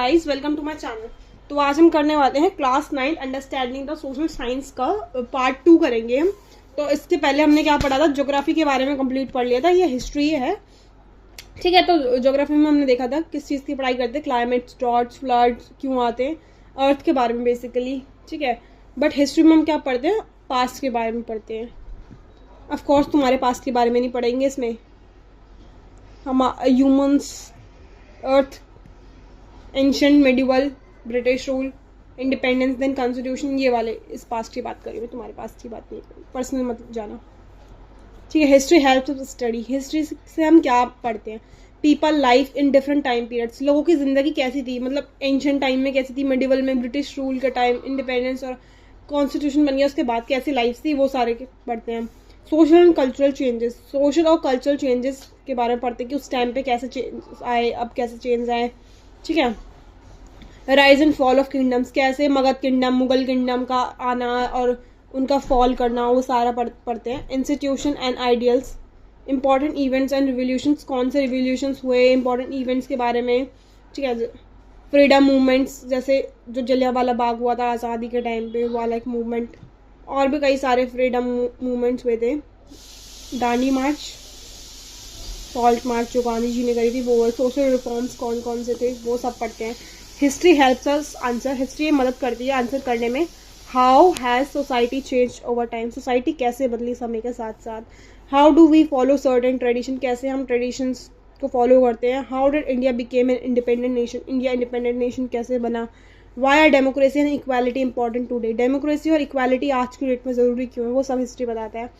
Guys, welcome to my channel. तो आज हम करने वाले हैं class 9 understanding the social science का पार्ट 2 करेंगे हम। तो इसके पहले हमने क्या पढ़ा था, ज्योग्राफी के बारे में कंप्लीट पढ़ लिया था, ये हिस्ट्री है, ठीक है। तो ज्योग्राफी में हमने देखा था किस चीज़ की पढ़ाई करते हैं, क्लाइमेट, ड्रॉट्स, फ्लड्स क्यों आते हैं, अर्थ के बारे में बेसिकली, ठीक है। बट हिस्ट्री में हम क्या पढ़ते हैं, पास्ट के बारे में पढ़ते हैं। ऑफकोर्स तुम्हारे पास्ट के बारे में नहीं पढ़ेंगे इसमें, हम humans, earth, ancient, medieval, British rule, independence, then constitution, ये वाले इस पास्ट की बात करेंगे, तुम्हारे पास्ट की बात नहीं, पर्सनल मत जाना, ठीक है। History helps us study, history से हम क्या पढ़ते हैं, people life in different time periods, लोगों की ज़िंदगी कैसी थी, मतलब एंशिएंट टाइम में कैसी थी, मेडिवल में, ब्रिटिश रूल का टाइम, इंडिपेंडेंस और कॉन्स्टिट्यूशन बन गया उसके बाद कैसी लाइफ थी, वो सारे पढ़ते हैं हम। Social and cultural changes, social और कल्चरल चेंजेस के बारे में पढ़ते हैं कि उस टाइम पे कैसे चेंज आए, अब कैसे चेंज आए, ठीक है। Rise and fall of kingdoms, कैसे मगध किंगडम, मुगल किंगडम का आना और उनका फॉल करना, वो सारा पढ़ते हैं। Institution and ideals, important events and revolutions, कौन से रिवोल्यूशंस हुए, इंपॉर्टेंट इवेंट्स के बारे में, ठीक है। फ्रीडम मूवमेंट्स, जैसे जो जलियांवाला बाग हुआ था आज़ादी के टाइम पे, वो वाला एक मूवमेंट, और भी कई सारे फ्रीडम मूवमेंट्स हुए थे। दांडी मार्च, सॉल्ट मार्च जो गांधी जी ने करी थी वो। सोशल रिफॉर्म्स कौन कौन से थे, वो सब पढ़ते हैं। History helps us answer, history मदद करती है आंसर करने में। How has society change over time, society कैसे बदली समय के साथ साथ। How do we follow certain tradition, कैसे हम ट्रेडिशंस को फॉलो करते हैं। How did India became an independent nation, India independent nation कैसे बना। Why are democracy and equality important today, democracy और इक्वालिटी आज की डेट में ज़रूरी क्यों है, वो सब हिस्ट्री बताता है।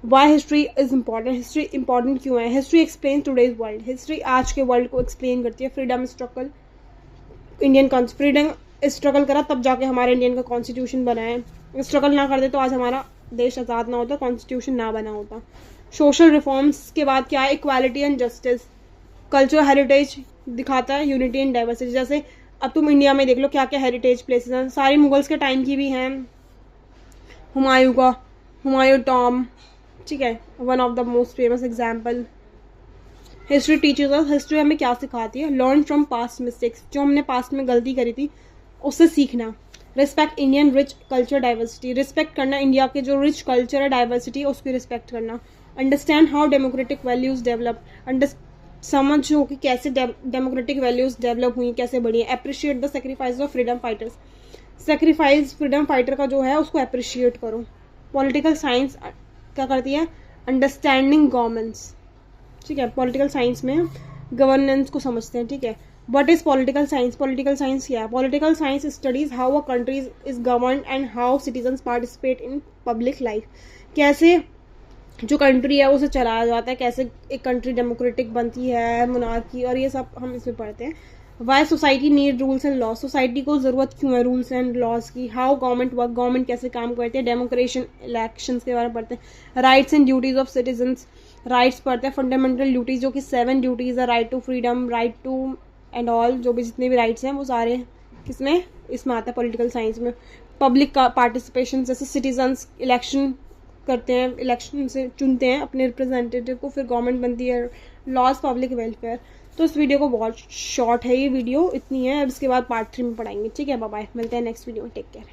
Why history is important, history important क्यों है। History explain today's world, history आज के वर्ल्ड को एक्सप्लेन करती है। Freedom struggle, Indian freedom struggle करा तब जाके हमारे इंडियन का कॉन्स्टिट्यूशन बना है। स्ट्रगल ना करते तो आज हमारा देश आज़ाद ना होता, कॉन्स्टिट्यूशन ना बना होता। सोशल रिफॉर्म्स के बाद क्या है, equality and justice. Cultural heritage दिखाता है, यूनिटी एंड डाइवर्सिटी, जैसे अब तुम इंडिया में देख लो क्या क्या हेरिटेज प्लेसेस हैं, सारी मुगल्स के टाइम की भी हैं। हुमायूं टॉम, ठीक है, one of the most famous example. History teachers us, history हमें क्या सिखाती है, लर्न फ्रॉम पास्ट मिस्टेक्स, जो हमने पास्ट में गलती करी थी उससे सीखना। Respect Indian rich culture diversity, respect करना इंडिया के जो रिच कल्चर है, डाइवर्सिटी, उसकी रिस्पेक्ट करना। Understand how democratic values develop, समझो कि कैसे डेमोक्रेटिक वैल्यूज डेवलप हुई, कैसे बढ़ी। Appreciate the sacrifice of freedom fighters, sacrifice freedom fighter का जो है उसको अप्रिशिएट करो। पॉलिटिकल साइंस क्या करती है, अंडरस्टैंडिंग गवर्नेंस, ठीक है। पॉलिटिकल साइंस में गवर्नेंस को समझते हैं, ठीक है। What is political science, political science क्या है। Political science studies how a country is governed and how citizens participate in public life, कैसे जो कंट्री है उसे चलाया जाता है, कैसे एक कंट्री डेमोक्रेटिक बनती है, मोनार्की, और ये सब हम इसमें पढ़ते हैं। Why society need rules and laws, society को ज़रूरत क्यों है रूल्स एंड लॉज की। हाउ गवर्नमेंट वर्क, गवर्नमेंट कैसे काम करती है। डेमोक्रेशन, इलेक्शंस के बारे में पढ़ते हैं। Rights and duties of citizens, rights पढ़ते हैं। फंडामेंटल ड्यूटीज जो कि 7 ड्यूटीज है, right to freedom, right to and all, जो भी जितने भी राइट्स हैं वो सारे किसमें, इसमें आता है पॉलिटिकल साइंस में। पब्लिक का पार्टिसिपेशन, जैसे सिटीजन्स इलेक्शन करते हैं, इलेक्शन से चुनते हैं अपने रिप्रेजेंटेटिव को, फिर गवर्नमेंट बनती है। Laws, public welfare. तो इस वीडियो को बहुत शॉर्ट है, ये वीडियो इतनी है, अब इसके बाद पार्ट 3 में पढ़ाएंगे, ठीक है। बाय बाय, मिलते हैं नेक्स्ट वीडियो में, टेक केयर।